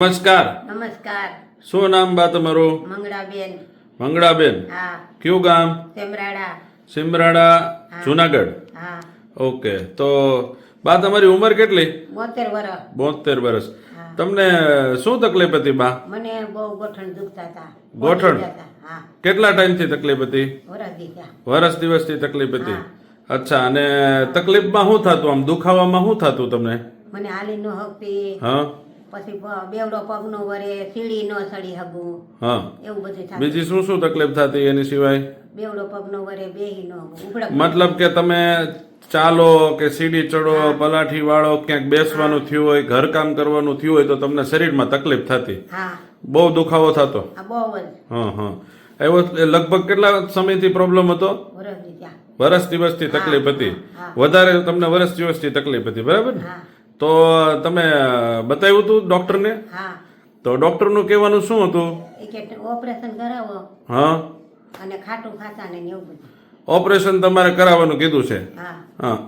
નમસ્કાર. નમસ્કાર. શું નામ બા તમારું? મંગળાબેન. મંગળાબેન. હા. કયું ગામ? સેમરાડા. સિમરાડા, જુનાગઢ. હા. ઓકે. તો બા તમારી ઉંમર કેટલી? 72 વર્ષ. 72 વર્ષ. હા. તમને શું તકલીફ હતી બા? મને બહુ ગોઠણ દુખતા હતા. ગોઠણ? પડી જતા. હા. કેટલા ટાઈમથી તકલીફ હતી? વરસ દીધા. વર્ષ દિવસથી તકલીફ હતી. હા. અચ્છા. અને તકલીફમાં શું થતું? આમ દુખાવામાં શું થતું તમને? મને હાલી નો હકતી. હા પછી બેવડો પગ નો વરે, સીડી નો સડી હગું. હા. એવું બધું થતું. બીજી શું શું તકલીફ થતી એની સિવાય? બેવડો પગ નો વરે, બેહી નો ઉભડક. મતલબ કે તમે ચાલો કે સીડી ચડો, પલાઠી વાળો, ક્યાંક બેસવાનું થયું હોય, ઘરકામ કરવાનું થયું હોય તો તમને શરીરમાં તકલીફ થતી, હા. બહુ દુખાવો થતો. આ બહુ જ હા હા. એવો લગભગ કેટલા સમયથી પ્રોબ્લેમ હતો? વરસ દીધા. વર્ષ દિવસથી તકલીફ હતી. હા. વધારે તમને વર્ષ દિવસથી તકલીફ હતી, બરાબર ને? હા. તો તમે બતાવ્યું હતું ડોક્ટરને? હા. તો ડોક્ટરનું કહેવાનું શું હતું? એ કે ઓપરેશન કરાવો હા. અને ખાટું ખાતા ને એવું બધું. ઓપરેશન તમારે કરાવવાનું કીધું છે? હા. હા.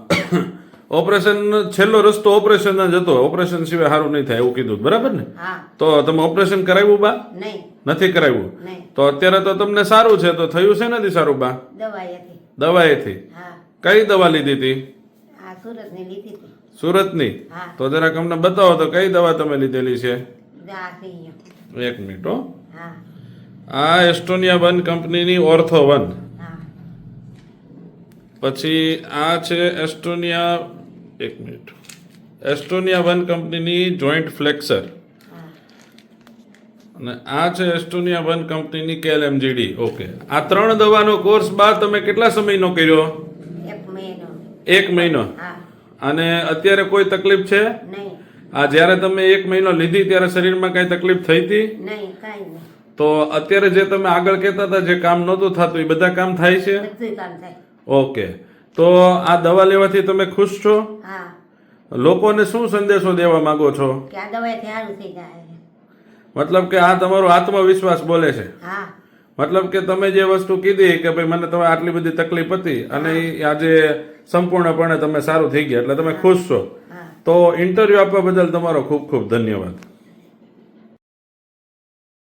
ઓપરેશન છેલ્લો રસ્તો ઓપરેશન જ હતો, ઓપરેશન સિવાય સારું નહીં થાય એવું કીધું, બરાબર ને? હા. તો તમે ઓપરેશન કરાવ્યું બા? નહીં. નથી કરાવ્યું? નહીં. તો અત્યારે તો તમને સારું છે, તો થયું છે નથી સારું બા? દવાઈ હતી. દવાએથી? હા. કઈ દવા લીધી હતી? આ સુરત ની લીધી હતી. સુરતની? હા. તો જરાક અમને બતાવો તો કઈ દવા તમે લીધેલી છે? આ સિંહ. એક મિનિટ હો. હા. આ એસ્ટોનિયા વન કંપનીની ઓર્થો વન. હા. પછી આ છે એસ્ટોનિયા, એક મિનિટ, એસ્ટોનિયા વન કંપનીની જોઈન્ટ ફ્લેક્સર. હા. અને આ છે એસ્ટોનિયા વન કંપનીની KLMGD. ઓકે. આ ત્રણ દવાનો કોર્સ બાદ તમે કેટલા સમયનો કર્યો? 1 મહિનો. 1 મહિનો. હા. અને અત્યારે કોઈ તકલીફ છે? નહીં. આ જ્યારે તમે 1 મહિનો લીધી ત્યારે શરીરમાં કઈ તકલીફ થઈ હતી? નહીં, કાંઈ નહીં. તો અત્યારે જે તમે આગળ કહેતા હતા જે કામ નહોતું થતું એ બધા કામ થાય છે? બધું કામ થાય. ઓકે. તો આ દવા લેવાથી તમે ખુશ છો? હા. લોકોને શું સંદેશો દેવા માંગો છો? કે આ દવાઈથી સારું થઈ જાય. મતલબ કે આ તમારો આત્મવિશ્વાસ બોલે છે. હા. મતલબ કે તમે જે વસ્તુ કીધી કે ભાઈ મને તમે આટલી બધી તકલીફ હતી અને ઈ આજે સંપૂર્ણપણે તમે સારું થઈ ગયા એટલે તમે ખુશ છો. હા. તો ઇન્ટરવ્યુ આપવા બદલ તમારો ખૂબ ખૂબ ધન્યવાદ.